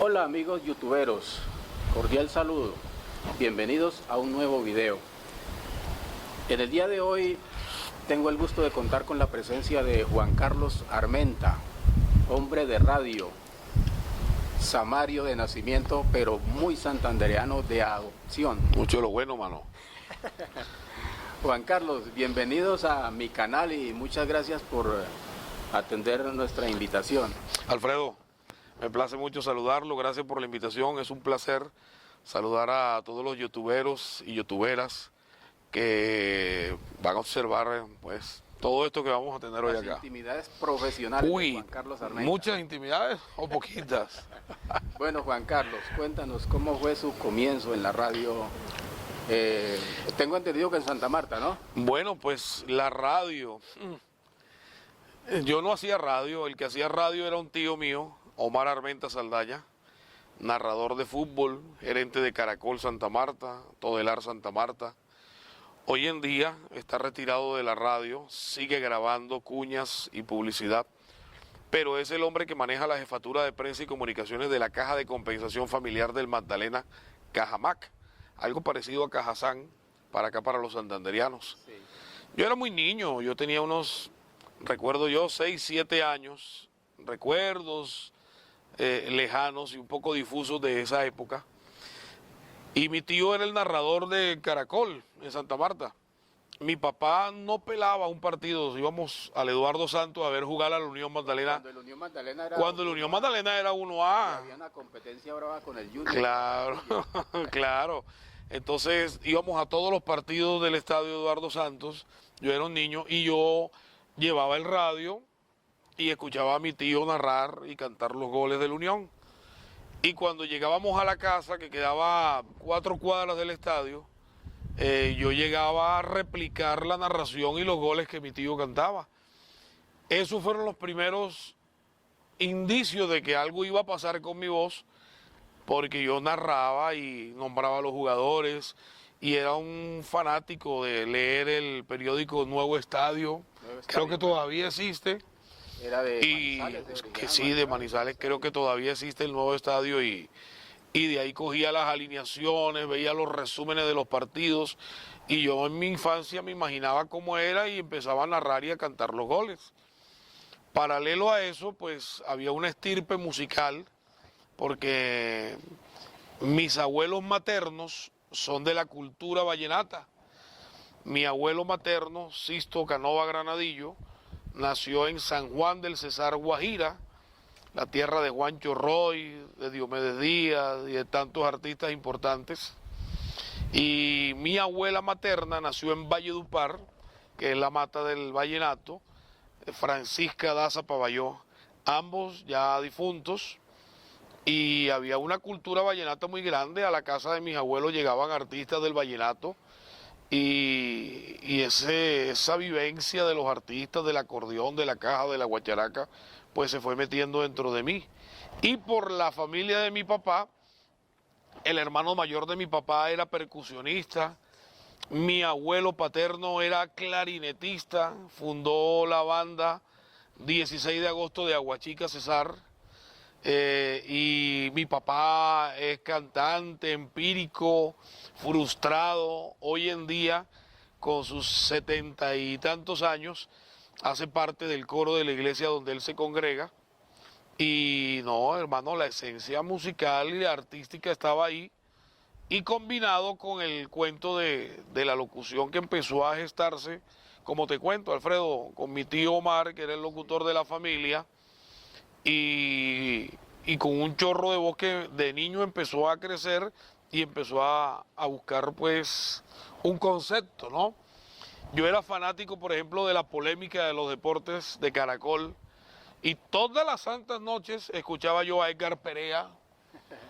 Hola amigos youtuberos, cordial saludo, bienvenidos a un nuevo video. En el día de hoy tengo el gusto de contar con la presencia de Juan Carlos Armenta, hombre de radio, samario de nacimiento, pero muy santandereano de adopción. Mucho de lo bueno, mano. Juan Carlos, bienvenidos a mi canal y muchas gracias por atender nuestra invitación. Alfredo, me place mucho saludarlo, gracias por la invitación, es un placer saludar a todos los youtuberos y youtuberas que van a observar pues todo esto que vamos a tener hoy Las acá. Intimidades profesionales de Juan Carlos Armenta. ¿Muchas intimidades o poquitas? Bueno, Juan Carlos, cuéntanos cómo fue su comienzo en la radio. Tengo entendido que en Santa Marta, ¿no? Bueno, pues la radio. Yo no hacía radio, el que hacía radio era un tío mío, Omar Armenta Saldaya, narrador de fútbol, gerente de Caracol Santa Marta, Todelar Santa Marta. Hoy en día está retirado de la radio, sigue grabando cuñas y publicidad, pero es el hombre que maneja la jefatura de prensa y comunicaciones de la Caja de Compensación Familiar del Magdalena, Cajamac, algo parecido a Cajazán, para acá para los santanderianos. Sí. Yo era muy niño, yo tenía recuerdo yo, 6, 7 años, recuerdos lejanos y un poco difusos de esa época. Y mi tío era el narrador de Caracol en Santa Marta. Mi papá no pelaba un partido, íbamos al Eduardo Santos a ver jugar a la Unión Magdalena. Cuando el Unión Magdalena era 1A. Había una competencia brava con el Junior. Claro, claro. Entonces íbamos a todos los partidos del estadio Eduardo Santos. Yo era un niño y yo llevaba el radio y escuchaba a mi tío narrar y cantar los goles de la Unión. Y cuando llegábamos a la casa, que quedaba a 4 cuadras del estadio, yo llegaba a replicar la narración y los goles que mi tío cantaba. Esos fueron los primeros indicios de que algo iba a pasar con mi voz, porque yo narraba y nombraba a los jugadores, y era un fanático de leer el periódico Nuevo Estadio. Creo que todavía existe. Era de Manizales, que sí, de Manizales, creo que todavía existe el Nuevo Estadio y de ahí cogía las alineaciones, veía los resúmenes de los partidos y yo en mi infancia me imaginaba cómo era y empezaba a narrar y a cantar los goles. Paralelo a eso, pues había una estirpe musical porque mis abuelos maternos son de la cultura vallenata. Mi abuelo materno, Sisto Canova Granadillo, nació en San Juan del Cesar, Guajira, la tierra de Juancho Roy, de Diomedes Díaz y de tantos artistas importantes. Y mi abuela materna nació en Valledupar, que es la mata del vallenato, Francisca Daza Pavalló, ambos ya difuntos. Y había una cultura vallenata muy grande, a la casa de mis abuelos llegaban artistas del vallenato, y esa vivencia de los artistas, del acordeón, de la caja, de la guacharaca, pues se fue metiendo dentro de mí. Y por la familia de mi papá, el hermano mayor de mi papá era percusionista, mi abuelo paterno era clarinetista, fundó la banda 16 de agosto de Aguachica Cesar, y mi papá es cantante empírico, frustrado, hoy en día con sus 70 y tantos años, hace parte del coro de la iglesia donde él se congrega. Y no, hermano, la esencia musical y artística estaba ahí, y combinado con el cuento de la locución que empezó a gestarse, como te cuento, Alfredo, con mi tío Omar, que era el locutor de la familia, y con un chorro de voz que de niño empezó a crecer y empezó a buscar pues un concepto, ¿no? Yo era fanático, por ejemplo, de la polémica de los deportes de Caracol, y todas las santas noches escuchaba yo a Edgar Perea,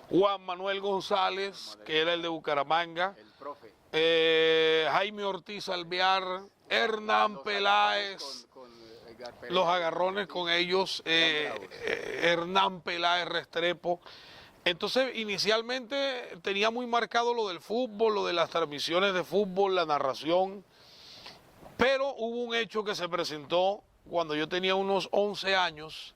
Juan Manuel González, que era el de Bucaramanga, El profe. Jaime Ortiz Alvear, Hernán Peláez, los agarrones con ellos, Hernán Peláez Restrepo. Entonces, inicialmente tenía muy marcado lo del fútbol, lo de las transmisiones de fútbol, la narración, pero hubo un hecho que se presentó cuando yo tenía unos 11 años,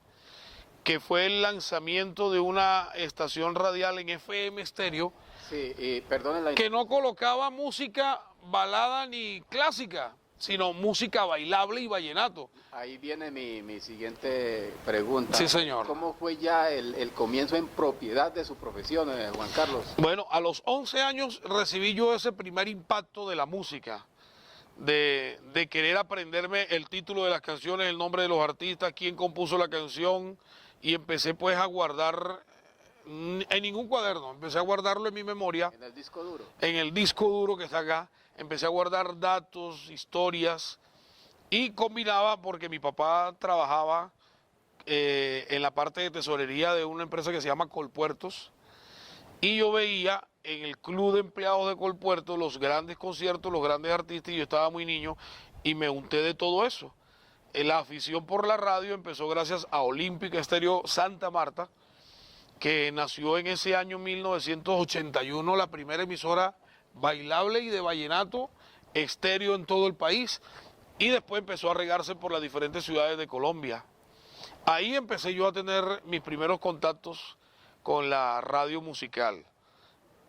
que fue el lanzamiento de una estación radial en FM estéreo, Sí, y perdone la que no colocaba música balada ni clásica, sino música bailable y vallenato. Ahí viene mi siguiente pregunta. Sí, señor. ¿Cómo fue ya el comienzo en propiedad de su profesión, Juan Carlos? Bueno, a los 11 años recibí yo ese primer impacto de la música, de querer aprenderme el título de las canciones, el nombre de los artistas, quién compuso la canción, y empecé pues a guardar en ningún cuaderno, empecé a guardarlo en mi memoria. ¿En el disco duro? En el disco duro que está acá, empecé a guardar datos, historias, y combinaba porque mi papá trabajaba en la parte de tesorería de una empresa que se llama Colpuertos, y yo veía en el club de empleados de Colpuertos los grandes conciertos, los grandes artistas, y yo estaba muy niño y me unté de todo eso. La afición por la radio empezó gracias a Olímpica Estéreo Santa Marta, que nació en ese año 1981, la primera emisora bailable y de vallenato estéreo en todo el país, y después empezó a regarse por las diferentes ciudades de Colombia. Ahí empecé yo a tener mis primeros contactos con la radio musical,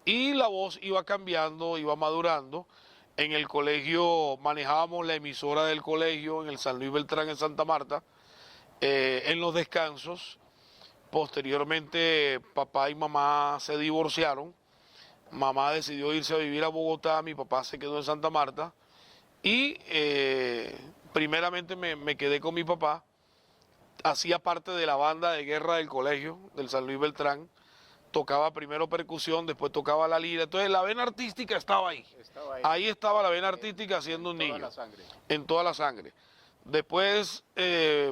y la voz iba cambiando, iba madurando. En el colegio manejábamos la emisora del colegio, en el San Luis Beltrán en Santa Marta, en los descansos. Posteriormente papá y mamá se divorciaron, mamá decidió irse a vivir a Bogotá, mi papá se quedó en Santa Marta, y primeramente me quedé con mi papá. Hacía parte de la banda de guerra del colegio, del San Luis Beltrán, tocaba primero percusión, después tocaba la lira, entonces la vena artística estaba ahí. Ahí estaba la vena artística siendo un niño, en toda la sangre. Después,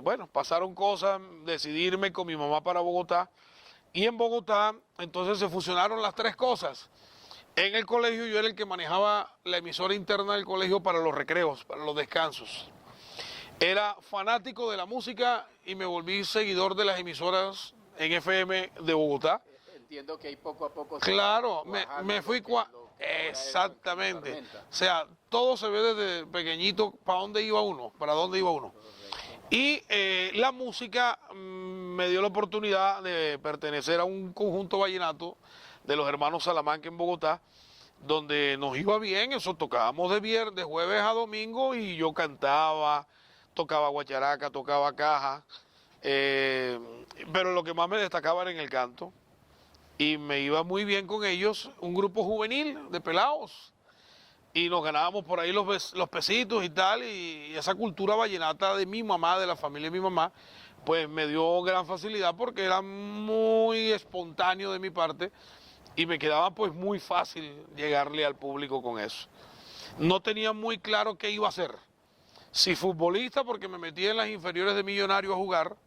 bueno, pasaron cosas, decidí irme con mi mamá para Bogotá, y en Bogotá entonces se fusionaron las tres cosas. En el colegio yo era el que manejaba la emisora interna del colegio para los recreos, para los descansos. Era fanático de la música y me volví seguidor de las emisoras en FM de Bogotá. Entiendo que ahí poco a poco... Claro, me fui... Exactamente. O sea, todo se ve desde pequeñito para dónde iba uno, para dónde iba uno. Y la música me dio la oportunidad de pertenecer a un conjunto vallenato de los hermanos Salamanca en Bogotá, donde nos iba bien, eso tocábamos de jueves a domingo, y yo cantaba, tocaba guacharaca, tocaba caja, pero lo que más me destacaba era en el canto. Y me iba muy bien con ellos, un grupo juvenil de pelados, y nos ganábamos por ahí los pesitos y tal, y esa cultura vallenata de mi mamá, de la familia de mi mamá, pues me dio gran facilidad porque era muy espontáneo de mi parte, y me quedaba pues muy fácil llegarle al público con eso. No tenía muy claro qué iba a hacer, si futbolista porque me metí en las inferiores de Millonarios a jugar,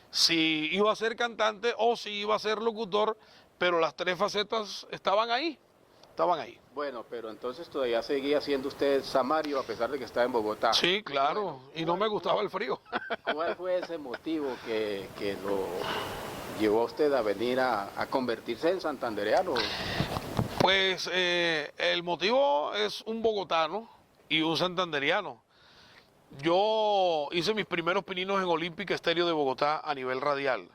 si iba a ser cantante o si iba a ser locutor, pero las tres facetas estaban ahí, Bueno, pero entonces todavía seguía siendo usted samario a pesar de que estaba en Bogotá. Sí, claro, y no me gustaba el frío. ¿Cuál fue ese motivo que lo llevó a usted a venir a convertirse en santandereano? Pues el motivo es un bogotano y un santandereano. Yo hice mis primeros pininos en Olímpica Estéreo de Bogotá a nivel radial.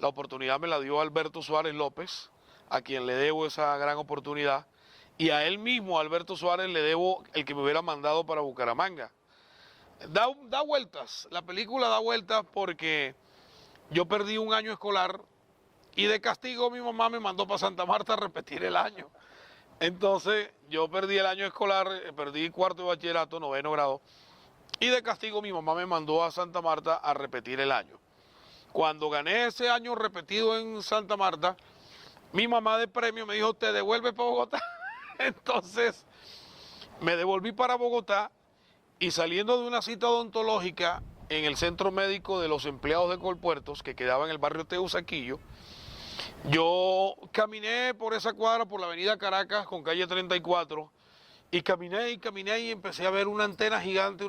La oportunidad me la dio Alberto Suárez López, a quien le debo esa gran oportunidad, y a él mismo, Alberto Suárez, le debo el que me hubiera mandado para Bucaramanga. Da vueltas, la película da vueltas porque yo perdí un año escolar y de castigo mi mamá me mandó para Santa Marta a repetir el año. Entonces yo perdí el año escolar, perdí cuarto de bachillerato, 9º grado, y de castigo mi mamá me mandó a Santa Marta a repetir el año. Cuando gané ese año repetido en Santa Marta, mi mamá de premio me dijo, ¿te devuelves para Bogotá? Entonces me devolví para Bogotá, y saliendo de una cita odontológica en el centro médico de los empleados de Colpuertos, que quedaba en el barrio Teusaquillo, yo caminé por esa cuadra, por la avenida Caracas con calle 34, y caminé y empecé a ver una antena gigante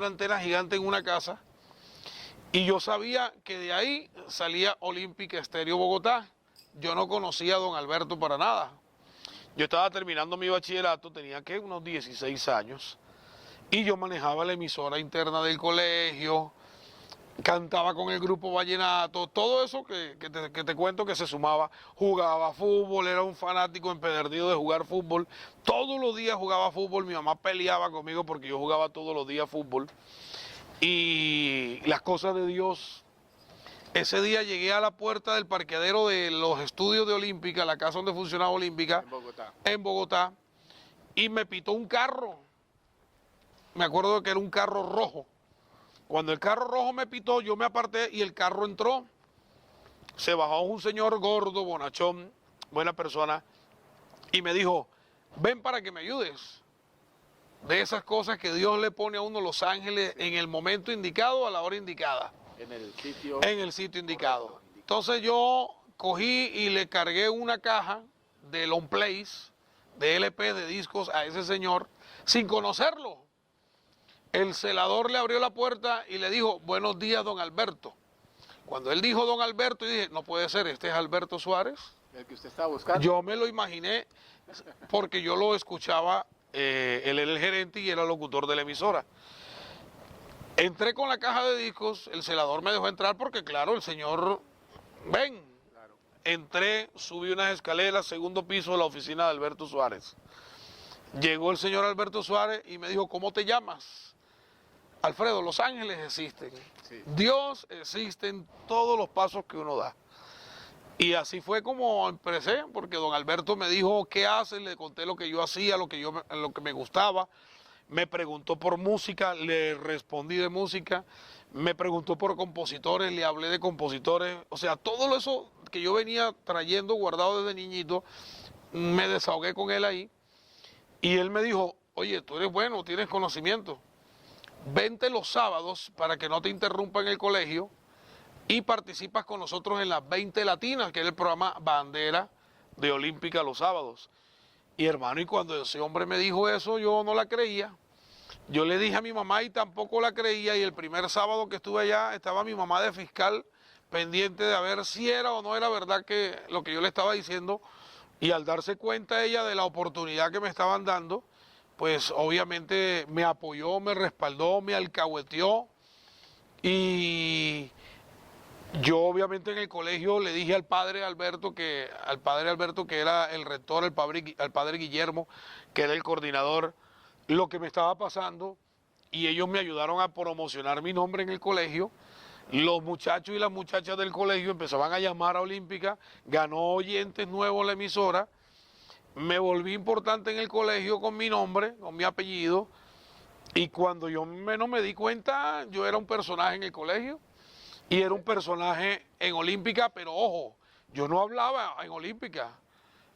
en una casa. Y yo sabía que de ahí salía Olímpica Estéreo Bogotá. Yo no conocía a don Alberto para nada. Yo estaba terminando mi bachillerato, tenía que unos 16 años, y yo manejaba la emisora interna del colegio, cantaba con el grupo vallenato, todo eso que te cuento que se sumaba, jugaba fútbol, era un fanático empedernido de jugar fútbol, todos los días jugaba fútbol, mi mamá peleaba conmigo porque yo jugaba todos los días fútbol, y las cosas de Dios, ese día llegué a la puerta del parqueadero de los estudios de Olímpica, la casa donde funcionaba Olímpica, en Bogotá, y me pitó un carro, me acuerdo que era un carro rojo. Cuando el carro rojo me pitó, yo me aparté y el carro entró. Se bajó un señor gordo, bonachón, buena persona, y me dijo, ven para que me ayudes. De esas cosas que Dios le pone a uno los ángeles en el momento indicado, a la hora indicada. En el sitio indicado. correcto. Entonces yo cogí y le cargué una caja de long plays, de LP, de discos a ese señor, sin conocerlo. El celador le abrió la puerta y le dijo, buenos días, don Alberto. Cuando él dijo don Alberto, yo dije, no puede ser, este es Alberto Suárez. El que usted estaba buscando. Yo me lo imaginé porque yo lo escuchaba, él era el gerente y era el locutor de la emisora. Entré con la caja de discos, el celador me dejó entrar porque claro, el señor, ven. Claro. Entré, subí unas escaleras, segundo piso de la oficina de Alberto Suárez. Llegó el señor Alberto Suárez y me dijo, ¿cómo te llamas? Alfredo, los ángeles existen. Sí. Dios existe en todos los pasos que uno da. Y así fue como empecé, porque don Alberto me dijo, ¿qué haces? Le conté lo que yo hacía, lo que me gustaba. Me preguntó por música, le respondí de música. Me preguntó por compositores, le hablé de compositores. O sea, todo eso que yo venía trayendo guardado desde niñito, me desahogué con él ahí. Y él me dijo, oye, tú eres bueno, tienes conocimiento. Vente los sábados para que no te interrumpan el colegio y participas con nosotros en las 20 Latinas, que es el programa bandera de Olímpica los sábados. Y hermano, y cuando ese hombre me dijo eso, yo no la creía. Yo le dije a mi mamá y tampoco la creía, y el primer sábado que estuve allá estaba mi mamá de fiscal pendiente de ver si era o no era verdad que lo que yo le estaba diciendo, y al darse cuenta ella de la oportunidad que me estaban dando, pues obviamente me apoyó, me respaldó, me alcahueteó, y yo obviamente en el colegio le dije al padre Alberto que era el rector, al padre Guillermo, que era el coordinador, lo que me estaba pasando, y ellos me ayudaron a promocionar mi nombre en el colegio. Los muchachos y las muchachas del colegio empezaban a llamar a Olímpica, ganó oyentes nuevos la emisora. Me volví importante en el colegio con mi nombre, con mi apellido, y cuando yo menos me di cuenta, yo era un personaje en el colegio, y era un personaje en Olímpica, pero ojo, yo no hablaba en Olímpica,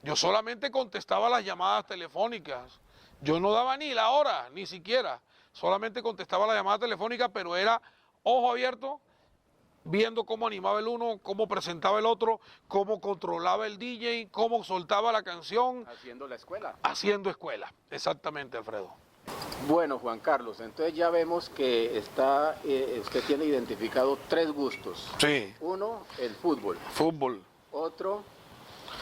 yo solamente contestaba las llamadas telefónicas, yo no daba ni la hora, ni siquiera, solamente contestaba la llamada telefónica, pero era ojo abierto, viendo cómo animaba el uno, cómo presentaba el otro, cómo controlaba el DJ, cómo soltaba la canción. Haciendo la escuela. Haciendo escuela, exactamente, Alfredo. Bueno, Juan Carlos, entonces ya vemos que usted tiene identificado 3 gustos. Sí. Uno, el fútbol. Fútbol. Otro,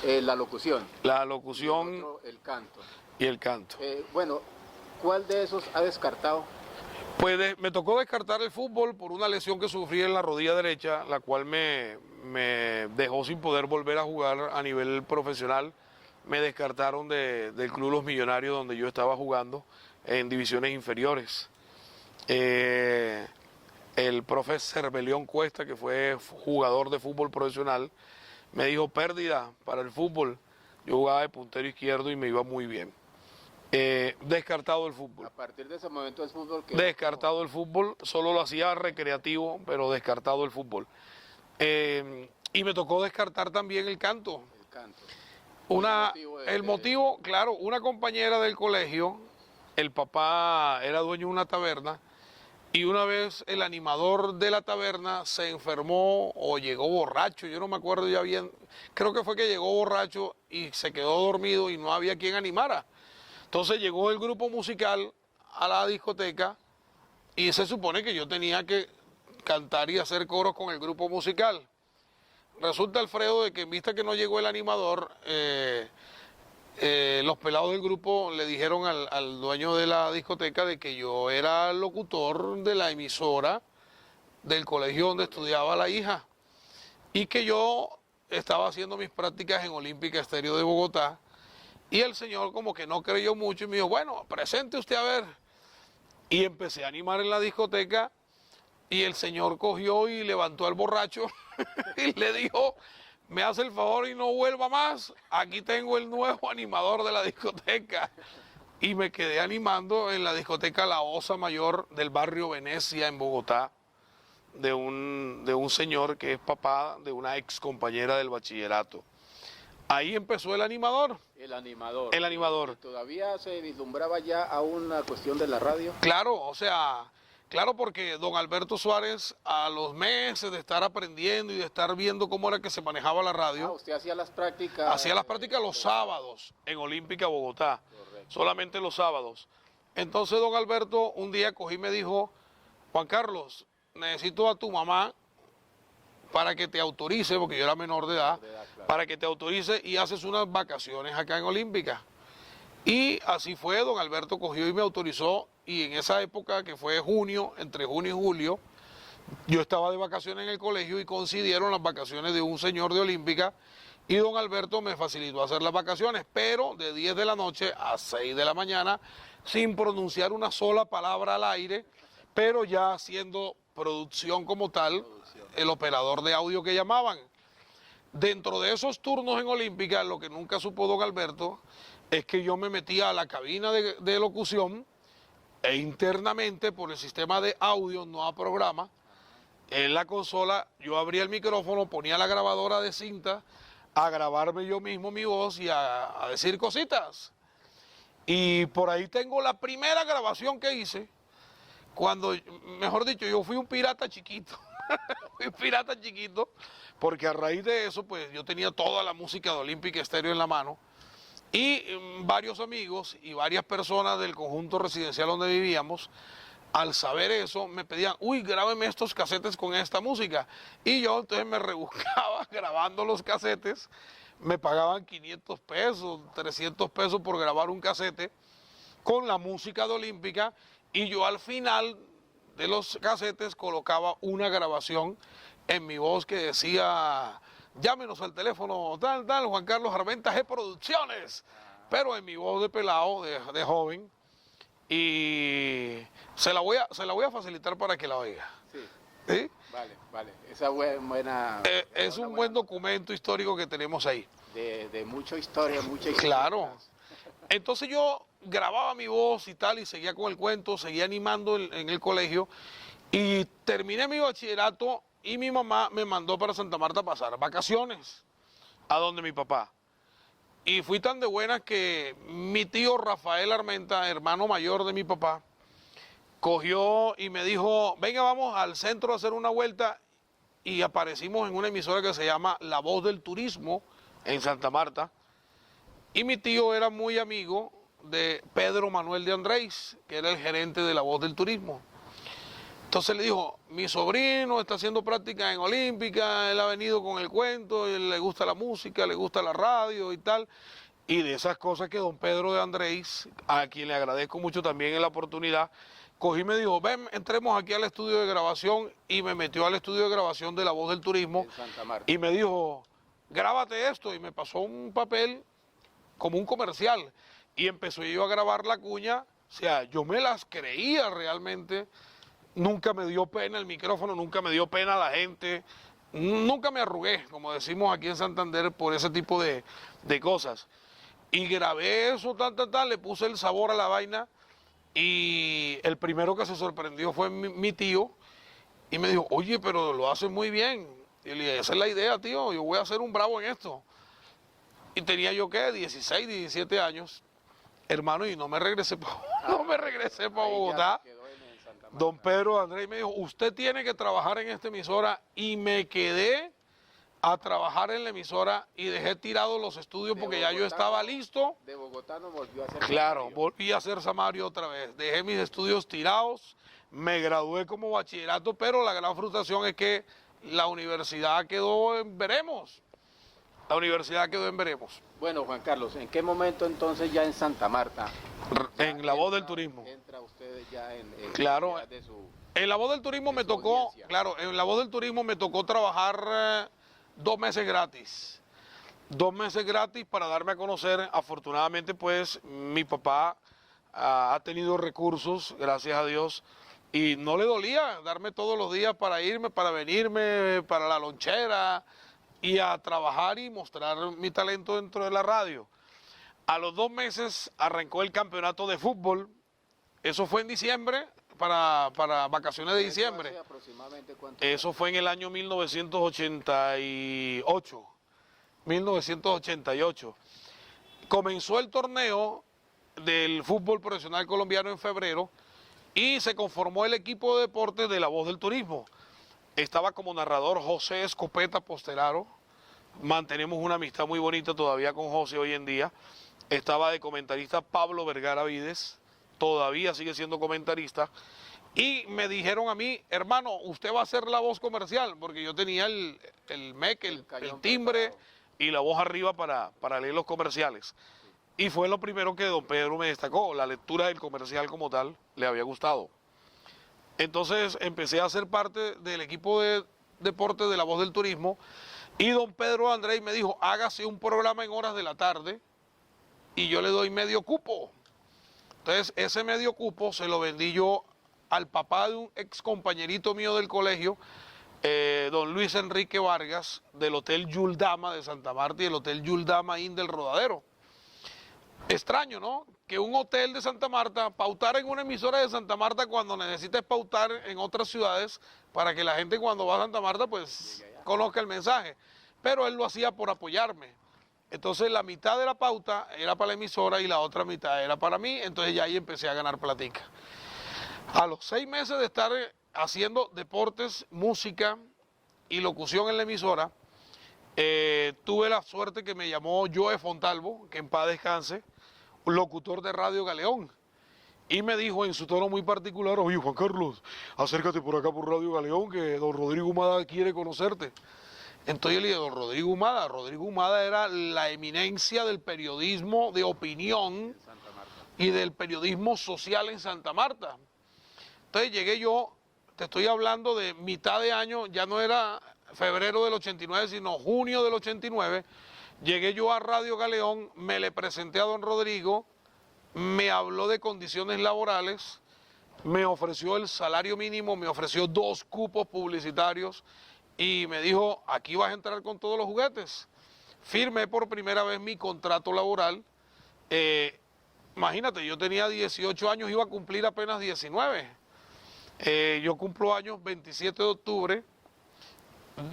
la locución. La locución. Y otro, el canto. Y el canto. Bueno, ¿cuál de esos ha descartado? Pues me tocó descartar el fútbol por una lesión que sufrí en la rodilla derecha, la cual me dejó sin poder volver a jugar a nivel profesional. Me descartaron del Club Los Millonarios, donde yo estaba jugando en divisiones inferiores. El profe Cervelión Cuesta, que fue jugador de fútbol profesional, me dijo, pérdida para el fútbol. Yo jugaba de puntero izquierdo y me iba muy bien. Descartado el fútbol. A partir de ese momento el fútbol... Descartado el fútbol, solo lo hacía recreativo, pero descartado el fútbol. Y me tocó descartar también el canto. El canto. El motivo, claro, una compañera del colegio, el papá era dueño de una taberna, y una vez el animador de la taberna se enfermó o llegó borracho, yo no me acuerdo ya bien, creo que fue que llegó borracho y se quedó dormido y no había quien animara. Entonces llegó el grupo musical a la discoteca y se supone que yo tenía que cantar y hacer coros con el grupo musical. Resulta, Alfredo, de que en vista que no llegó el animador, los pelados del grupo le dijeron al dueño de la discoteca de que yo era el locutor de la emisora del colegio donde estudiaba la hija y que yo estaba haciendo mis prácticas en Olímpica Estéreo de Bogotá y el señor como que no creyó mucho y me dijo, bueno, presente usted a ver. Y empecé a animar en la discoteca y el señor cogió y levantó al borracho y le dijo, me hace el favor y no vuelva más, aquí tengo el nuevo animador de la discoteca. Y me quedé animando en la discoteca La Osa Mayor del barrio Venecia en Bogotá, de un señor que es papá de una ex compañera del bachillerato. Ahí empezó el animador. El animador. El animador. ¿Y todavía se vislumbraba ya a una cuestión de la radio? Claro, o sea, claro, porque don Alberto Suárez, a los meses de estar aprendiendo y de estar viendo cómo era que se manejaba la radio, Usted hacía las prácticas. hacía las prácticas los sábados en Olímpica Bogotá, Correcto. solamente los sábados. Entonces don Alberto un día cogí y me dijo, Juan Carlos, necesito a tu mamá para que te autorice, porque yo era menor de edad, Claro. para que te autorice y haces unas vacaciones acá en Olímpica. Y así fue, don Alberto cogió y me autorizó, y en esa época que fue junio, entre junio y julio, yo estaba de vacaciones en el colegio y coincidieron las vacaciones de un señor de Olímpica y don Alberto me facilitó hacer las vacaciones, pero de 10 de la noche a 6 de la mañana, sin pronunciar una sola palabra al aire, pero ya haciendo producción como tal, el operador de audio que llamaban. Dentro de esos turnos en Olímpica, lo que nunca supo don Alberto es que yo me metía a la cabina de locución e internamente por el sistema de audio, no a programa, en la consola yo abría el micrófono, ponía la grabadora de cinta a grabarme yo mismo mi voz y a decir cositas. Y por ahí tengo la primera grabación que hice, cuando, mejor dicho, yo fui un pirata chiquito. Fui un pirata chiquito, porque a raíz de eso, pues yo tenía toda la música de Olímpica Estéreo en la mano. Y varios amigos y varias personas del conjunto residencial donde vivíamos, al saber eso, me pedían, uy, grábeme estos casetes con esta música. Y yo entonces me rebuscaba grabando los casetes, me pagaban 500 pesos, 300 pesos por grabar un casete con la música de Olímpica, y yo al final de los casetes colocaba una grabación en mi voz que decía, llámenos al teléfono tal, Juan Carlos Armenta G Producciones, pero en mi voz de pelado, de joven, y se la voy a facilitar para que la oiga. Sí. ¿Sí? Vale. Esa buena... Es un buen documento histórico que tenemos ahí. De mucha historia, Claro. Entonces yo grababa mi voz y tal, y seguía con el cuento, seguía animando en el colegio, y terminé mi bachillerato y mi mamá me mandó para Santa Marta a pasar vacaciones, a donde mi papá. Y fui tan de buena que mi tío Rafael Armenta, hermano mayor de mi papá, cogió y me dijo, venga, vamos al centro a hacer una vuelta, y aparecimos en una emisora que se llama La Voz del Turismo, en Santa Marta, y mi tío era muy amigo de Pedro Manuel de Andrés, que era el gerente de La Voz del Turismo. Entonces le dijo, mi sobrino está haciendo práctica en Olímpica, él ha venido con el cuento, él le gusta la música, le gusta la radio y tal. Y de esas cosas que don Pedro de Andrés, a quien le agradezco mucho también en la oportunidad, cogí y me dijo, ven, entremos aquí al estudio de grabación, y me metió al estudio de grabación de La Voz del Turismo en Santa Marta. y me dijo, grábate esto, y me pasó un papel como un comercial, y empezó yo a grabar la cuña. O sea, yo me las creía realmente. Nunca me dio pena el micrófono, nunca me dio pena la gente, nunca me arrugué, como decimos aquí en Santander, por ese tipo de cosas. Y grabé eso, tal, le puse el sabor a la vaina, y el primero que se sorprendió fue mi tío, y me dijo, oye, pero lo haces muy bien. Y le dije, esa es la idea, tío, yo voy a ser un bravo en esto. Y tenía yo, ¿qué? 16, 17 años, hermano, y no me regresé para Bogotá. Don Pedro Andrés me dijo, usted tiene que trabajar en esta emisora, y me quedé a trabajar en la emisora y dejé tirados los estudios porque ya yo estaba listo. De Bogotá no volvió a hacer Claro, Samario. volví a hacer Samario otra vez, dejé mis estudios tirados, me gradué como bachillerato, pero la gran frustración es que la universidad quedó en veremos. La universidad quedó en veremos. Bueno, Juan Carlos, ¿en qué momento entonces ya en Santa Marta? En La Voz del Turismo. Entra usted ya en Claro. de su En La Voz del Turismo me tocó, claro, en La Voz del Turismo me tocó trabajar 2 meses gratis. 2 meses gratis para darme a conocer. Afortunadamente, pues, mi papá ha tenido recursos, gracias a Dios, y no le dolía darme todos los días para irme, para venirme, para la lonchera y a trabajar y mostrar mi talento dentro de la radio. A los 2 meses arrancó el campeonato de fútbol. Eso fue en diciembre, para vacaciones de diciembre. ¿Hace aproximadamente cuánto? Eso fue en el año 1988. 1988. Comenzó el torneo del fútbol profesional colombiano en febrero y se conformó el equipo de deportes de La Voz del Turismo. Estaba como narrador José Escopeta Posteraro. Mantenemos una amistad muy bonita todavía con José hoy en día. Estaba de comentarista Pablo Vergara Vides, todavía sigue siendo comentarista. Y me dijeron a mí, hermano, usted va a ser la voz comercial, porque yo tenía el MEC, el timbre y la voz arriba para leer los comerciales. Y fue lo primero que don Pedro me destacó, la lectura del comercial como tal, le había gustado. Entonces empecé a ser parte del equipo de deportes de La Voz del Turismo y don Pedro Andrés me dijo, hágase un programa en horas de la tarde y yo le doy medio cupo. Entonces ese medio cupo se lo vendí yo al papá de un ex compañerito mío del colegio, don Luis Enrique Vargas, del Hotel Yuldama de Santa Marta y el Hotel Yuldama Inn del Rodadero. Extraño, ¿no? Que un hotel de Santa Marta pautara en una emisora de Santa Marta cuando necesites pautar en otras ciudades para que la gente cuando va a Santa Marta pues conozca el mensaje. Pero él lo hacía por apoyarme. Entonces la mitad de la pauta era para la emisora y la otra mitad era para mí, entonces ya ahí empecé a ganar platica. A los 6 meses de estar haciendo deportes, música y locución en la emisora, tuve la suerte que me llamó Joe Fontalvo, que en paz descanse, locutor de Radio Galeón, y me dijo en su tono muy particular, oye Juan Carlos, acércate por acá por Radio Galeón, que don Rodrigo Humada quiere conocerte. Entonces yo le dije, don Rodrigo Humada era la eminencia del periodismo de opinión y del periodismo social en Santa Marta. Entonces llegué yo, te estoy hablando de mitad de año, ya no era febrero del 89, sino junio del 89, llegué yo a Radio Galeón, me le presenté a don Rodrigo, me habló de condiciones laborales, me ofreció el salario mínimo, me ofreció 2 cupos publicitarios y me dijo, aquí vas a entrar con todos los juguetes. Firmé por primera vez mi contrato laboral. Imagínate, yo tenía 18 años, iba a cumplir apenas 19. Yo cumplo años 27 de octubre.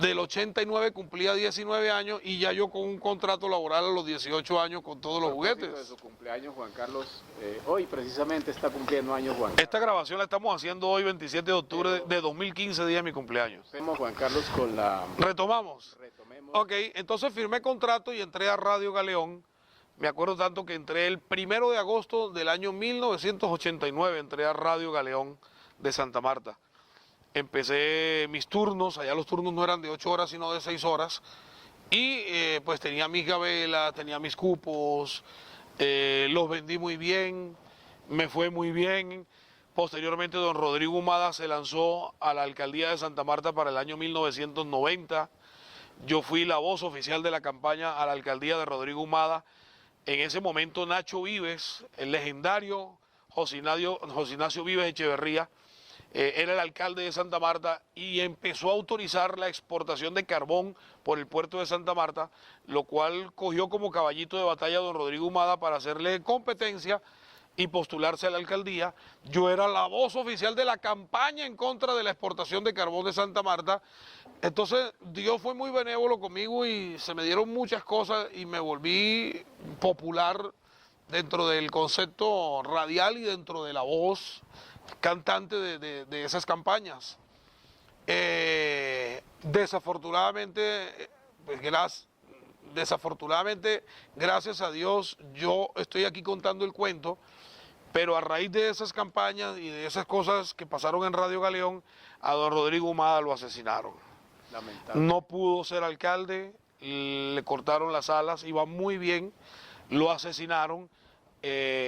Del 89 cumplía 19 años y ya yo con un contrato laboral a los 18 años con todos los juguetes. De su cumpleaños, Juan Carlos, hoy precisamente está cumpliendo años Juan Carlos. Esta grabación la estamos haciendo hoy 27 de octubre de 2015, día de mi cumpleaños. Hacemos Juan Carlos con la... ¿Retomamos? Retomemos. Ok, entonces firmé contrato y entré a Radio Galeón. Me acuerdo tanto que entré el 1 de agosto del año 1989, entré a Radio Galeón de Santa Marta. Empecé mis turnos, allá los turnos no eran de 8 horas sino de 6 horas y pues tenía mis gabelas, tenía mis cupos, los vendí muy bien, me fue muy bien. Posteriormente don Rodrigo Humada se lanzó a la alcaldía de Santa Marta para el año 1990. Yo fui la voz oficial de la campaña a la alcaldía de Rodrigo Humada. En ese momento Nacho Vives, el legendario José Ignacio Vives Echeverría, era el alcalde de Santa Marta y empezó a autorizar la exportación de carbón por el puerto de Santa Marta, lo cual cogió como caballito de batalla a don Rodrigo Humada para hacerle competencia y postularse a la alcaldía. Yo era la voz oficial de la campaña en contra de la exportación de carbón de Santa Marta. Entonces Dios fue muy benévolo conmigo y se me dieron muchas cosas y me volví popular dentro del concepto radial y dentro de la voz cantante de esas campañas. Desafortunadamente, gracias a Dios, yo estoy aquí contando el cuento, pero a raíz de esas campañas y de esas cosas que pasaron en Radio Galeón, a don Rodrigo Humada lo asesinaron. Lamentable. No pudo ser alcalde, le cortaron las alas, iba muy bien, lo asesinaron,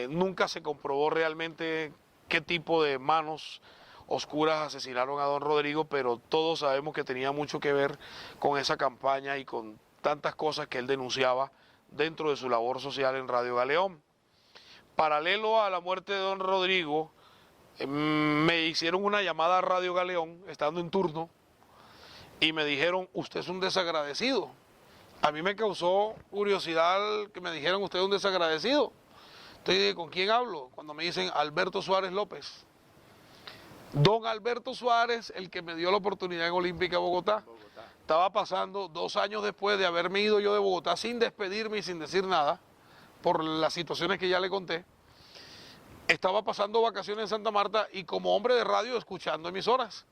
nunca se comprobó realmente qué tipo de manos oscuras asesinaron a don Rodrigo, pero todos sabemos que tenía mucho que ver con esa campaña y con tantas cosas que él denunciaba dentro de su labor social en Radio Galeón. Paralelo a la muerte de don Rodrigo, me hicieron una llamada a Radio Galeón, estando en turno, y me dijeron, usted es un desagradecido. A mí me causó curiosidad que me dijeran, usted es un desagradecido. Entonces, ¿con quién hablo? Cuando me dicen Alberto Suárez López. Don Alberto Suárez, el que me dio la oportunidad en Olímpica Bogotá. Estaba pasando 2 años después de haberme ido yo de Bogotá sin despedirme y sin decir nada, por las situaciones que ya le conté. Estaba pasando vacaciones en Santa Marta y como hombre de radio escuchando emisoras.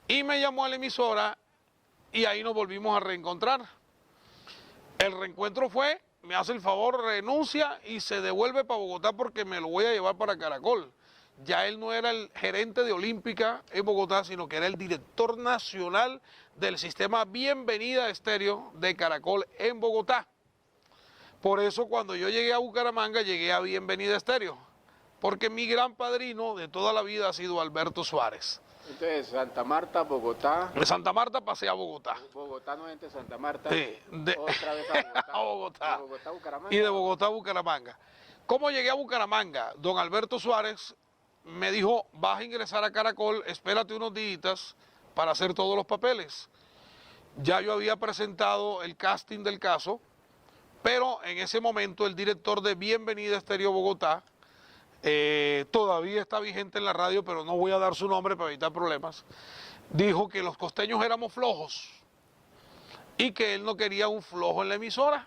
Y me llamó a la emisora y ahí nos volvimos a reencontrar. El reencuentro fue, me hace el favor, renuncia y se devuelve para Bogotá porque me lo voy a llevar para Caracol. Ya él no era el gerente de Olímpica en Bogotá, sino que era el director nacional del sistema Bienvenida Estéreo de Caracol en Bogotá. Por eso cuando yo llegué a Bucaramanga, llegué a Bienvenida Estéreo, porque mi gran padrino de toda la vida ha sido Alberto Suárez. Entonces, Santa Marta, Bogotá. De Santa Marta pasé a Bogotá. Bogotá nuevamente Santa Marta. Sí, otra vez a Bogotá. A Bogotá. De Bogotá a Bucaramanga. Y de Bogotá a Bucaramanga. ¿Cómo llegué a Bucaramanga? Don Alberto Suárez me dijo, vas a ingresar a Caracol, espérate unos días para hacer todos los papeles. Ya yo había presentado el casting del caso, pero en ese momento el director de Bienvenida Estéreo Bogotá, todavía está vigente en la radio, pero no voy a dar su nombre para evitar problemas, dijo que los costeños éramos flojos y que él no quería un flojo en la emisora.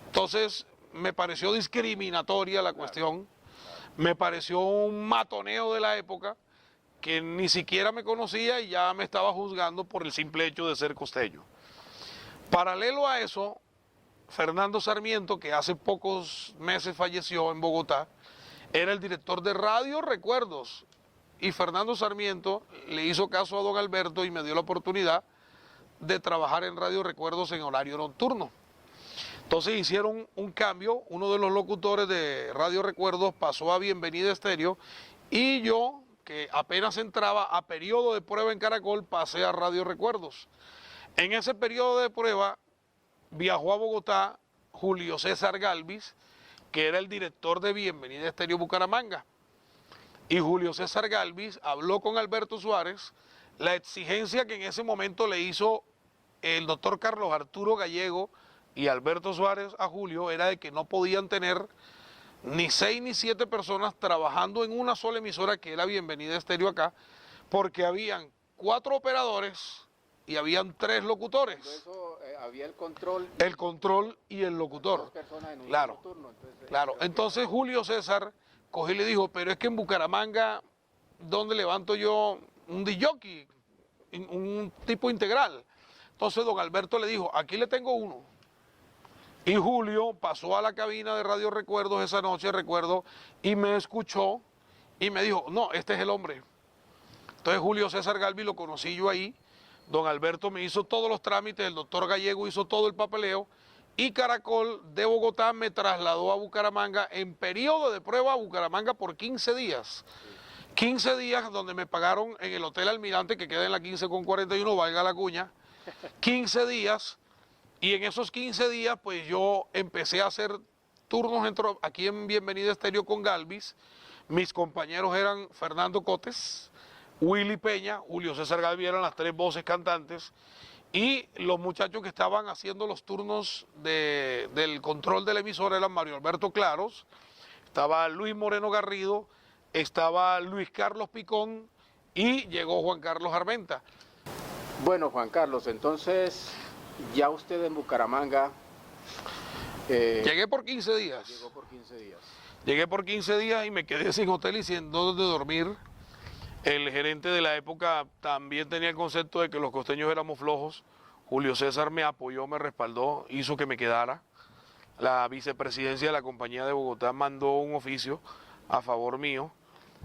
Entonces me pareció discriminatoria la cuestión, me pareció un matoneo de la época que ni siquiera me conocía y ya me estaba juzgando por el simple hecho de ser costeño. Paralelo a eso, Fernando Sarmiento, que hace pocos meses falleció en Bogotá, era el director de Radio Recuerdos y Fernando Sarmiento le hizo caso a don Alberto y me dio la oportunidad de trabajar en Radio Recuerdos en horario nocturno. Entonces hicieron un cambio, uno de los locutores de Radio Recuerdos pasó a Bienvenida Estéreo y yo, que apenas entraba a periodo de prueba en Caracol, pasé a Radio Recuerdos. En ese periodo de prueba viajó a Bogotá Julio César Galvis, que era el director de Bienvenida Estéreo Bucaramanga. Y Julio César Galvis habló con Alberto Suárez, la exigencia que en ese momento le hizo el doctor Carlos Arturo Gallego y Alberto Suárez a Julio era de que no podían tener ni 6 ni 7 personas trabajando en una sola emisora que era Bienvenida Estéreo acá, porque habían 4 operadores y habían 3 locutores. Eso, había el control. El control y el locutor. 2 personas en un Claro, turno. Entonces, claro. Entonces Julio César cogió y le dijo, pero es que en Bucaramanga, ¿dónde levanto yo un disc-jockey? Un tipo integral. Entonces don Alberto le dijo, aquí le tengo uno. Y Julio pasó a la cabina de Radio Recuerdos esa noche, recuerdo, y me escuchó y me dijo, no, este es el hombre. Entonces Julio César Galvis lo conocí yo ahí, don Alberto me hizo todos los trámites, el doctor Gallego hizo todo el papeleo y Caracol de Bogotá me trasladó a Bucaramanga en periodo de prueba a Bucaramanga por 15 días. 15 días donde me pagaron en el Hotel Almirante, que queda en la 15 con 41, valga la cuña, 15 días. Y en esos 15 días, pues yo empecé a hacer turnos aquí en Bienvenida Estéreo con Galvis. Mis compañeros eran Fernando Cotes, Willy Peña, Julio César Galvis, eran las 3 voces cantantes. Y los muchachos que estaban haciendo los turnos del control de la emisora eran Mario Alberto Claros, estaba Luis Moreno Garrido, estaba Luis Carlos Picón y llegó Juan Carlos Armenta. Bueno, Juan Carlos, entonces ya usted en Bucaramanga... Llegué por 15 días. Llegó por 15 días. Llegué por 15 días y me quedé sin hotel y sin dónde dormir. El gerente de la época también tenía el concepto de que los costeños éramos flojos. Julio César me apoyó, me respaldó, hizo que me quedara. La vicepresidencia de la Compañía de Bogotá mandó un oficio a favor mío.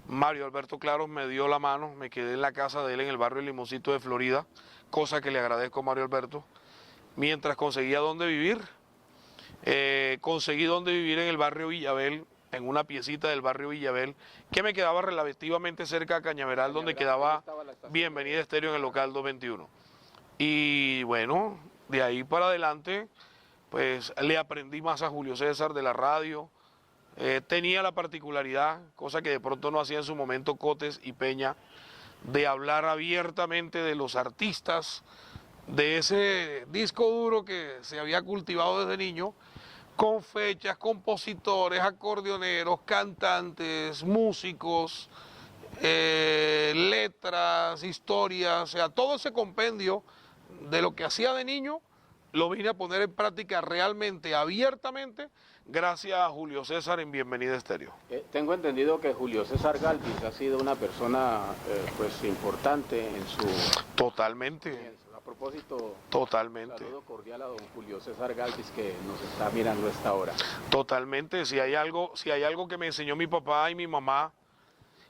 Mario Alberto Claros me dio la mano, me quedé en la casa de él en el barrio Limoncito de Florida, cosa que le agradezco a Mario Alberto, mientras conseguía dónde vivir. Conseguí dónde vivir en el barrio Villabel, en una piecita del barrio Villabel, que me quedaba relativamente cerca de Cañaveral, donde quedaba Bienvenida Estéreo en el local 221. Y bueno, de ahí para adelante, pues le aprendí más a Julio César de la radio. Tenía la particularidad, cosa que de pronto no hacía en su momento Cotes y Peña, de hablar abiertamente de los artistas, de ese disco duro que se había cultivado desde niño, con fechas, compositores, acordeoneros, cantantes, músicos, letras, historias, o sea, todo ese compendio de lo que hacía de niño, lo vine a poner en práctica realmente, abiertamente, gracias a Julio César en Bienvenida Estéreo. Tengo entendido que Julio César Galvis ha sido una persona pues importante en su... Totalmente. A propósito, totalmente. Un saludo cordial a don Julio César Galvis que nos está mirando a esta hora. Totalmente. Si hay algo que me enseñó mi papá y mi mamá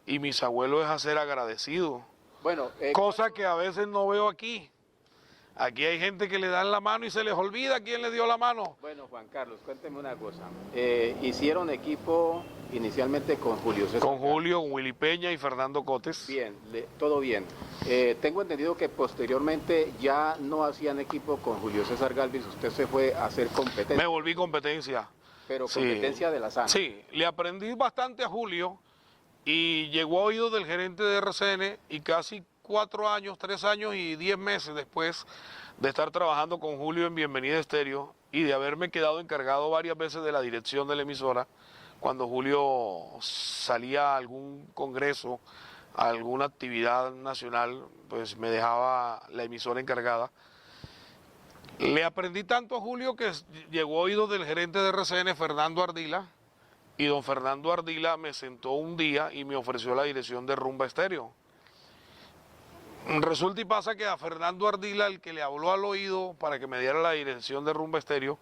y mis abuelos es a ser agradecido. Bueno, cosa que a veces no veo aquí. Aquí hay gente que le dan la mano y se les olvida quién le dio la mano. Bueno, Juan Carlos, cuénteme una cosa. Hicieron equipo inicialmente con Julio César. Con Julio, con Willy Peña y Fernando Cotes. Bien, todo bien. Tengo entendido que posteriormente ya no hacían equipo con Julio César Galvis, usted se fue a hacer competencia. Me volví competencia. Pero competencia de la sana. Sí, le aprendí bastante a Julio y llegó a oídos del gerente de RCN y casi 3 años y 10 meses después de estar trabajando con Julio en Bienvenida Estéreo y de haberme quedado encargado varias veces de la dirección de la emisora, cuando Julio salía a algún congreso, a alguna actividad nacional, pues me dejaba la emisora encargada. Le aprendí tanto a Julio que llegó a oídos del gerente de RCN, Fernando Ardila, y don Fernando Ardila me sentó un día y me ofreció la dirección de Rumba Estéreo. Resulta y pasa que a Fernando Ardila, el que le habló al oído para que me diera la dirección de Rumba Estéreo,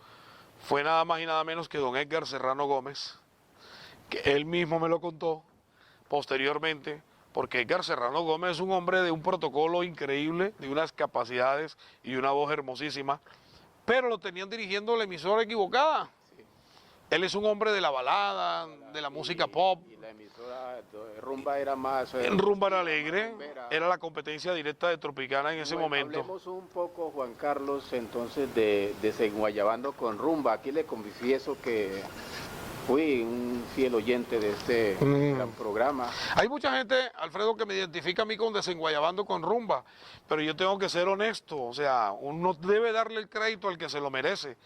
fue nada más y nada menos que don Edgar Serrano Gómez, que él mismo me lo contó posteriormente, porque Edgar Serrano Gómez es un hombre de un protocolo increíble, de unas capacidades y una voz hermosísima, pero lo tenían dirigiendo la emisora equivocada. Él es un hombre de la balada, de la música pop. Y la emisora Rumba era más... Rumba era alegre, era la competencia directa de Tropicana en ese momento. Hablemos un poco, Juan Carlos, entonces de Desenguayabando con Rumba. Aquí le confieso que fui un fiel oyente de este gran programa. Hay mucha gente, Alfredo, que me identifica a mí con Desenguayabando con Rumba, pero yo tengo que ser honesto, o sea, uno debe darle el crédito al que se lo merece.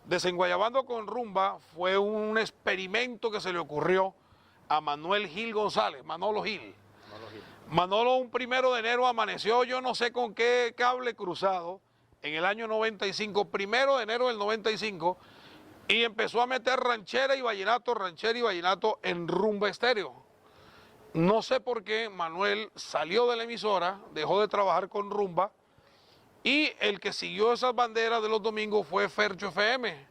Desenguayabando con Rumba fue un experimento que se le ocurrió a Manuel Gil González, Manolo Gil. Manolo un 1 de enero amaneció, yo no sé con qué cable cruzado, en el año 95, 1 de enero del 95, y empezó a meter ranchera y vallenato en Rumba Estéreo. No sé por qué Manuel salió de la emisora, dejó de trabajar con Rumba, y el que siguió esas banderas de los domingos fue Fercho FM,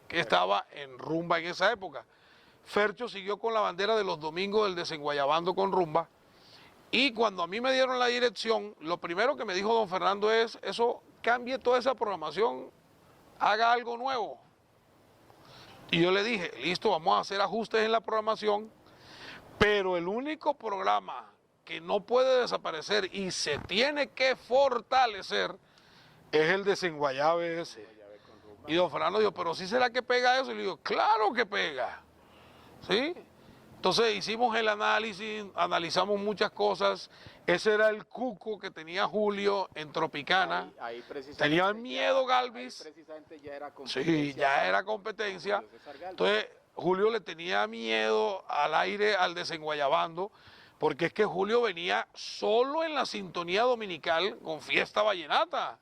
que estaba en Rumba en esa época. Fercho siguió con la bandera de los domingos del Desenguayabando con Rumba. Y cuando a mí me dieron la dirección, lo primero que me dijo don Fernando es, eso, cambie toda esa programación, haga algo nuevo. Y yo le dije, listo, vamos a hacer ajustes en la programación, pero el único programa que no puede desaparecer y se tiene que fortalecer es el Desenguayabe ese. Y don Fernando dijo, pero ¿sí será que pega eso? Y le digo, claro que pega. ¿Sí? Entonces hicimos el análisis, analizamos muchas cosas. Ese era el cuco que tenía Julio en Tropicana. Ahí tenía miedo Galvis. Precisamente ya era competencia. Sí, ya era competencia. Entonces Julio le tenía miedo al aire, al Desenguayabando, porque es que Julio venía solo en la sintonía dominical con Fiesta Vallenata.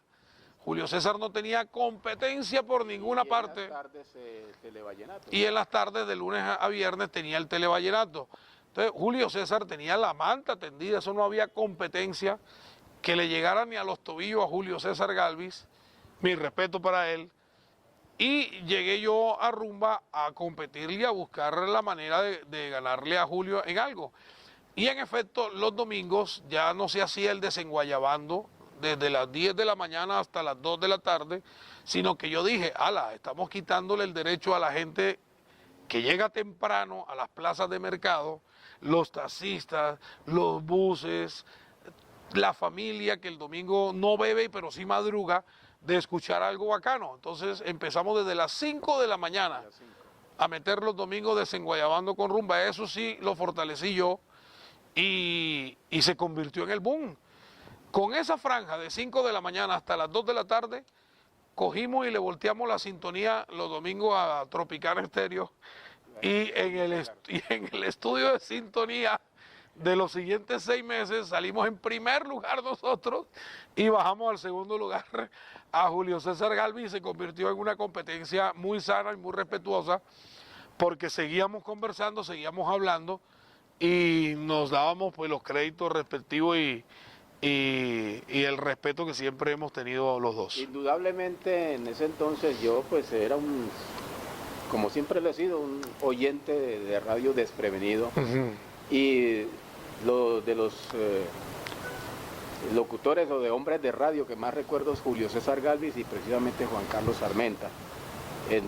Julio César no tenía competencia por ninguna parte. En las tardes televallenato. Y en las tardes de lunes a viernes tenía el televallenato. Entonces Julio César tenía la manta tendida, eso no había competencia que le llegara ni a los tobillos a Julio César Galvis, mi respeto para él. Y llegué yo a Rumba a competirle y a buscar la manera de ganarle a Julio en algo. Y en efecto, los domingos ya no se hacía el Desenguayabando desde las 10 de la mañana hasta las 2 de la tarde, sino que yo dije, ala, estamos quitándole el derecho a la gente que llega temprano a las plazas de mercado, los taxistas, los buses, la familia que el domingo no bebe pero sí madruga, de escuchar algo bacano. Entonces empezamos desde las 5 de la mañana a meter los domingos desenguayabando con rumba. Eso sí lo fortalecí yo y se convirtió en el boom. Con esa franja de 5 de la mañana hasta las 2 de la tarde, cogimos y le volteamos la sintonía los domingos a Tropicana Estéreo y en el estudio de sintonía de los siguientes 6 meses salimos en primer lugar nosotros y bajamos al segundo lugar a Julio César Galvis y se convirtió en una competencia muy sana y muy respetuosa porque seguíamos conversando, seguíamos hablando y nos dábamos pues los créditos respectivos y el respeto que siempre hemos tenido los dos. Indudablemente en ese entonces yo pues era como siempre lo he sido, un oyente de radio desprevenido. Y de los locutores o de hombres de radio que más recuerdo es Julio César Galvis y precisamente Juan Carlos Armenta.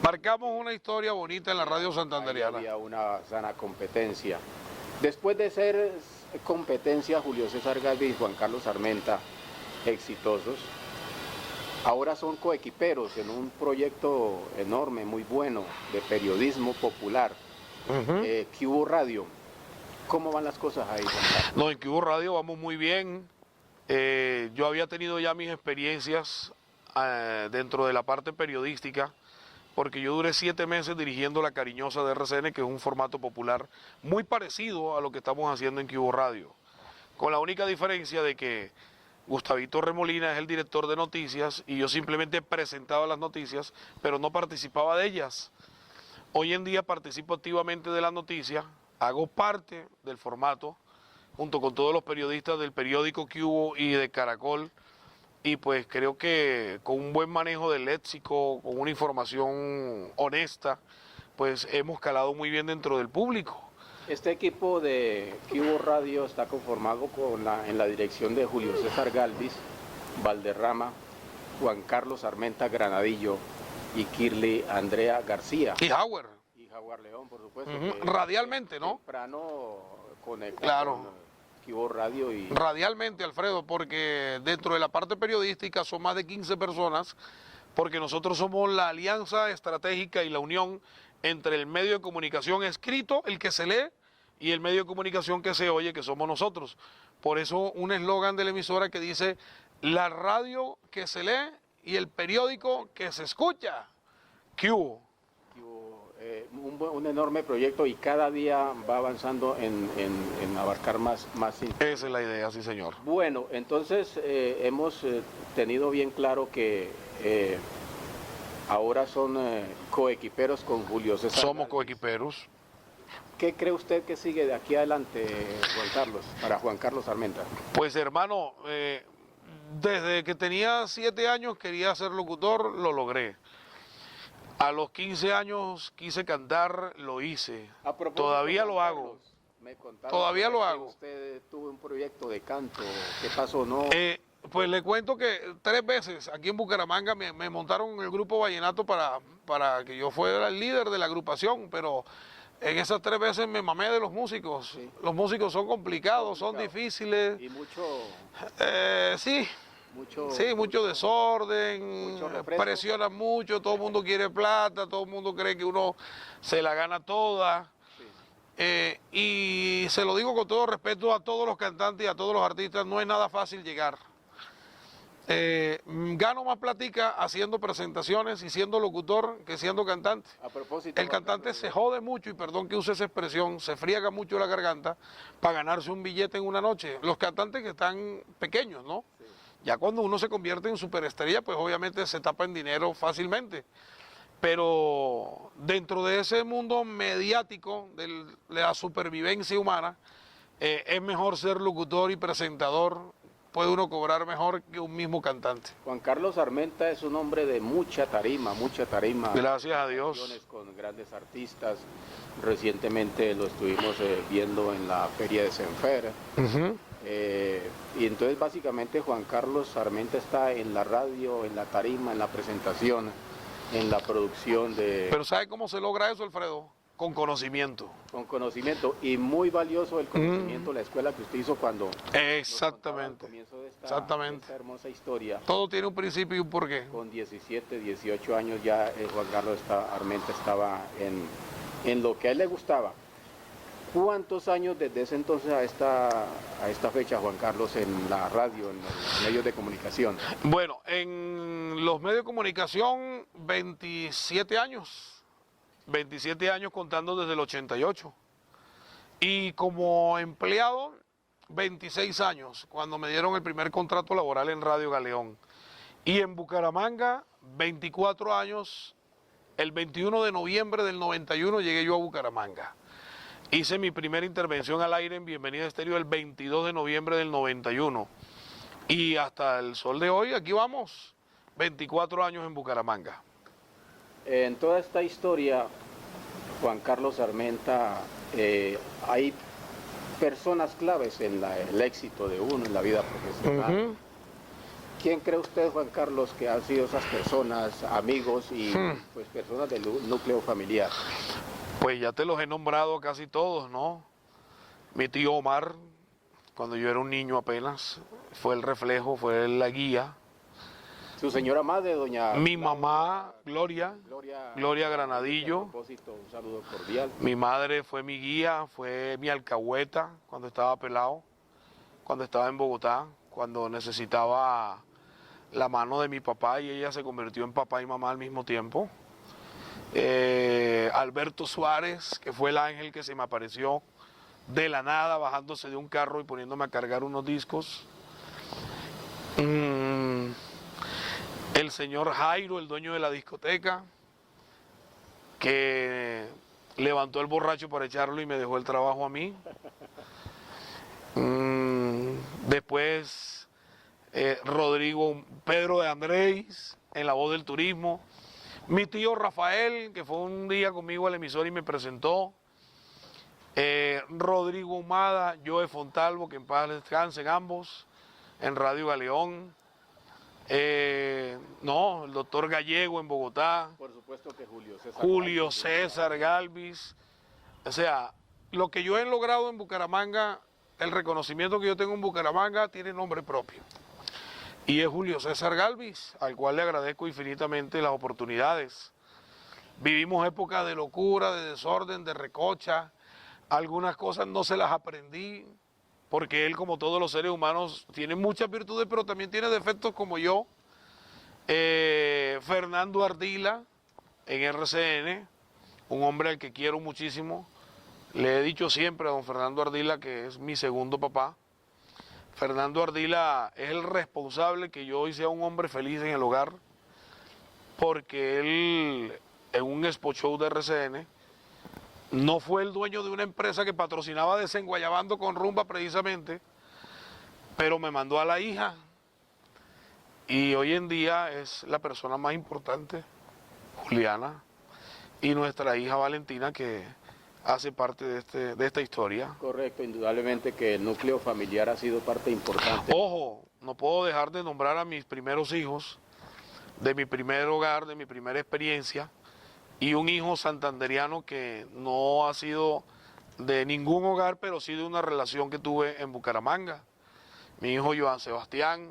Marcamos una historia bonita en la radio santanderiana. Había una sana competencia. Después de ser competencia Julio César Galvis y Juan Carlos Armenta, exitosos, ahora son coequiperos en un proyecto enorme, muy bueno, de periodismo popular, QU Radio. ¿Cómo van las cosas ahí, Juan Carlos? No, en QU Radio vamos muy bien. Yo había tenido ya mis experiencias dentro de la parte periodística, porque yo duré 7 meses dirigiendo La Cariñosa de RCN, que es un formato popular muy parecido a lo que estamos haciendo en QU Radio, con la única diferencia de que Gustavito Remolina es el director de noticias y yo simplemente presentaba las noticias, pero no participaba de ellas. Hoy en día participo activamente de las noticias, hago parte del formato, junto con todos los periodistas del periódico QU y de Caracol, y pues creo que con un buen manejo del léxico, con una información honesta, pues hemos calado muy bien dentro del público. Este equipo de QU Radio está conformado en la dirección de Julio César Galvis, Valderrama, Juan Carlos Armenta Granadillo y Kirly Andrea García. Y Howard. Y Howard León, por supuesto. Radialmente, ¿no? Temprano conecta claro. Con QU Radio y... Radialmente, Alfredo, porque dentro de la parte periodística son más de 15 personas, porque nosotros somos la alianza estratégica y la unión entre el medio de comunicación escrito, el que se lee, y el medio de comunicación que se oye, que somos nosotros. Por eso un eslogan de la emisora que dice, la radio que se lee y el periódico que se escucha. QU. Un enorme proyecto y cada día va avanzando en abarcar más. Esa es la idea, sí señor. Bueno, entonces hemos tenido bien claro que ahora son coequiperos con Julio César. Somos coequiperos. ¿Qué cree usted que sigue de aquí adelante, Juan Carlos, para Juan Carlos Armenta? Pues hermano, desde que tenía 7 años quería ser locutor, lo logré. A los 15 años quise cantar, lo hice. Todavía lo hago. Todavía lo hago. Usted tuvo un proyecto de canto, ¿qué pasó? ¿No? Pues le cuento que 3 veces aquí en Bucaramanga me montaron en el grupo Vallenato para que yo fuera el líder de la agrupación, pero en esas 3 veces me mamé de los músicos. Sí. Los músicos son complicados, son difíciles. Y mucho... sí. Mucho desorden, presionan mucho, todo el mundo quiere plata, todo el mundo cree que uno se la gana toda. Sí. Y se lo digo con todo respeto a todos los cantantes y a todos los artistas, no es nada fácil llegar. Gano más platica haciendo presentaciones y siendo locutor que siendo cantante. A propósito, el cantante se jode mucho, y perdón que use esa expresión, se friega mucho la garganta para ganarse un billete en una noche. Los cantantes que están pequeños, ¿no? Sí. Ya cuando uno se convierte en superestrella, pues obviamente se tapa en dinero fácilmente. Pero dentro de ese mundo mediático de la supervivencia humana, es mejor ser locutor y presentador. Puede uno cobrar mejor que un mismo cantante. Juan Carlos Armenta es un hombre de mucha tarima. Gracias a Dios. Con grandes artistas. Recientemente lo estuvimos viendo en la Feria de Senfer. Y entonces básicamente Juan Carlos Armenta está en la radio, en la tarima, en la presentación, en la producción de... Pero ¿sabe cómo se logra eso, Alfredo? con conocimiento. Con conocimiento, y muy valioso el conocimiento, la escuela que usted hizo cuando Exactamente. al comienzo de Exactamente. esta hermosa historia. Todo tiene un principio y un porqué. Con 17, 18 años ya Juan Carlos Armenta estaba en lo que a él le gustaba. ¿Cuántos años desde ese entonces a esta fecha, Juan Carlos, en la radio, en los medios de comunicación? Bueno, en los medios de comunicación, 27 años. 27 años contando desde el 88. Y como empleado, 26 años, cuando me dieron el primer contrato laboral en Radio Galeón. Y en Bucaramanga, 24 años, el 21 de noviembre del 91 llegué yo a Bucaramanga. Hice mi primera intervención al aire en Bienvenida Estéreo el 22 de noviembre del 91. Y hasta el sol de hoy, aquí vamos, 24 años en Bucaramanga. En toda esta historia, Juan Carlos Armenta, hay personas claves en el éxito de uno en la vida profesional. ¿Quién cree usted, Juan Carlos, que han sido esas personas, amigos y pues personas del núcleo familiar? Pues ya te los he nombrado casi todos, ¿no? Mi tío Omar, cuando yo era un niño apenas, fue el reflejo, fue la guía. Su señora madre, doña... Mi mamá, Gloria Granadillo. A propósito, un saludo cordial. Mi madre fue mi guía, fue mi alcahueta cuando estaba pelado, cuando estaba en Bogotá, cuando necesitaba la mano de mi papá y ella se convirtió en papá y mamá al mismo tiempo. Alberto Suárez, que fue el ángel que se me apareció de la nada, bajándose de un carro y poniéndome a cargar unos discos. El señor Jairo, el dueño de la discoteca, que levantó el borracho para echarlo y me dejó el trabajo a mí. Después Pedro de Andrés, en La Voz del Turismo. Mi tío Rafael, que fue un día conmigo al emisor y me presentó. Rodrigo Humada, Joe Fontalvo, que en paz descansen ambos, en Radio Galeón. El doctor Gallego en Bogotá. Por supuesto que Julio César Galvis. O sea, lo que yo he logrado en Bucaramanga, el reconocimiento que yo tengo en Bucaramanga tiene nombre propio. Y es Julio César Galvis, al cual le agradezco infinitamente las oportunidades. Vivimos épocas de locura, de desorden, de recocha. Algunas cosas no se las aprendí, porque él, como todos los seres humanos, tiene muchas virtudes, pero también tiene defectos como yo. Fernando Ardila, en RCN, un hombre al que quiero muchísimo. Le he dicho siempre a don Fernando Ardila que es mi segundo papá. Fernando Ardila es el responsable que yo hoy sea un hombre feliz en el hogar, porque él, en un expo show de RCN, no fue el dueño de una empresa que patrocinaba Desenguayabando con Rumba precisamente, pero me mandó a la hija, y hoy en día es la persona más importante, Juliana, y nuestra hija Valentina, que hace parte de esta historia. Correcto, indudablemente que el núcleo familiar ha sido parte importante. Ojo, no puedo dejar de nombrar a mis primeros hijos, de mi primer hogar, de mi primera experiencia, y un hijo santanderiano que no ha sido de ningún hogar, pero sí de una relación que tuve en Bucaramanga. Mi hijo Joan Sebastián,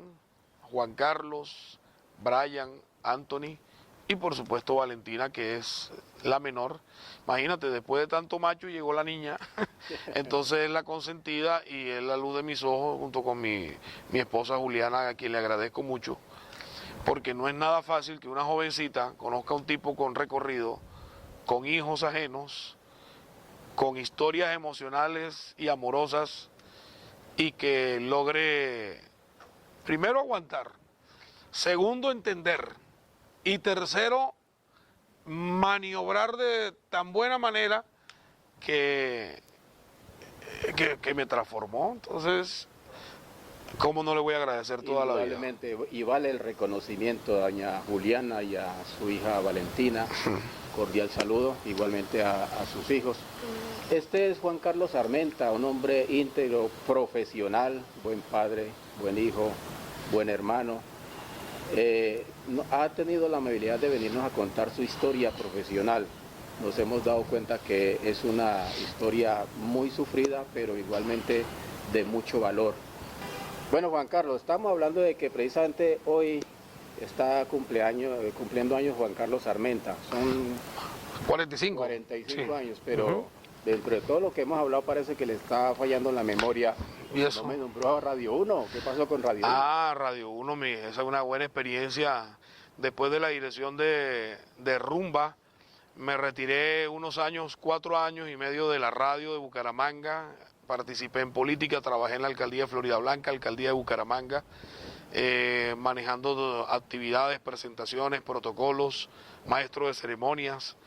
Juan Carlos, Brian, Anthony, y por supuesto Valentina, que es la menor. Imagínate, después de tanto macho llegó la niña, entonces es la consentida y es la luz de mis ojos junto con mi esposa Juliana, a quien le agradezco mucho, porque no es nada fácil que una jovencita conozca a un tipo con recorrido, con hijos ajenos, con historias emocionales y amorosas, y que logre, primero, aguantar, segundo, entender, y tercero, maniobrar de tan buena manera que me transformó. Entonces, ¿cómo no le voy a agradecer toda la vida? Y vale el reconocimiento a doña Juliana y a su hija Valentina. Cordial saludo, igualmente a sus hijos. Este es Juan Carlos Armenta, un hombre íntegro, profesional, buen padre, buen hijo, buen hermano. Ha tenido la amabilidad de venirnos a contar su historia profesional. nos hemos dado cuenta que es una historia muy sufrida, pero igualmente de mucho valor. Bueno, Juan Carlos, estamos hablando de que precisamente hoy está cumpliendo años Juan Carlos Armenta. Son 45. 45 Sí. años, pero dentro de todo lo que hemos hablado parece que le está fallando en la memoria. ¿Y eso? No me nombró a Radio 1. ¿Qué pasó con Radio 1? Ah, Radio 1, esa es una buena experiencia. Después de la dirección de Rumba, me retiré unos años, 4 años y medio de la radio de Bucaramanga. Participé en política, trabajé en la alcaldía de Florida Blanca, alcaldía de Bucaramanga, manejando actividades, presentaciones, protocolos, maestro de ceremonias.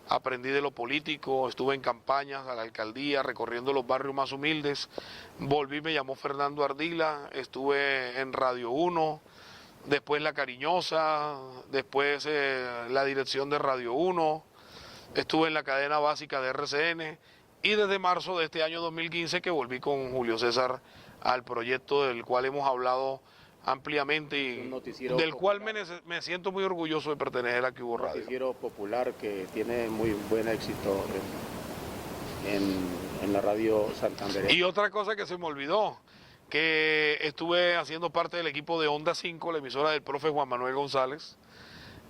Aprendí de lo político, estuve en campañas a la alcaldía, recorriendo los barrios más humildes. Volví, me llamó Fernando Ardila, estuve en Radio 1, después La Cariñosa, después la dirección de Radio 1, estuve en la cadena básica de RCN y desde marzo de este año 2015 que volví con Julio César al proyecto del cual hemos hablado ampliamente y del cual me siento muy orgulloso de pertenecer a Cubo Radio. Un noticiero popular que tiene muy buen éxito en la radio santandereana. Y otra cosa que se me olvidó, que estuve haciendo parte del equipo de Onda 5, la emisora del profe Juan Manuel González.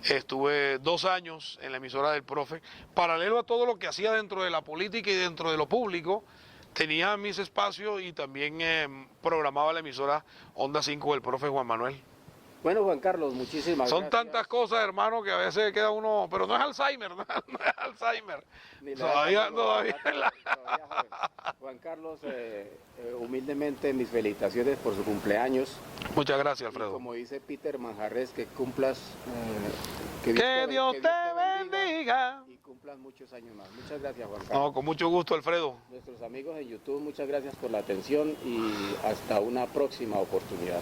Estuve 2 años en la emisora del profe, paralelo a todo lo que hacía dentro de la política y dentro de lo público. Tenía mis espacios y también programaba la emisora Onda 5 del profe Juan Manuel. Bueno, Juan Carlos, muchísimas Son gracias. tantas cosas, hermano, que a veces queda uno, pero no es Alzheimer, no es Alzheimer. Todavía. Joven. Juan Carlos, humildemente mis felicitaciones por su cumpleaños. Muchas gracias, Y Alfredo. como dice Peter Manjarres, que cumplas, Que Dios te bendiga. Y cumplas muchos años más. Muchas gracias, Juan Carlos. No, con mucho gusto, Alfredo. Nuestros amigos en YouTube, muchas gracias por la atención y hasta una próxima oportunidad.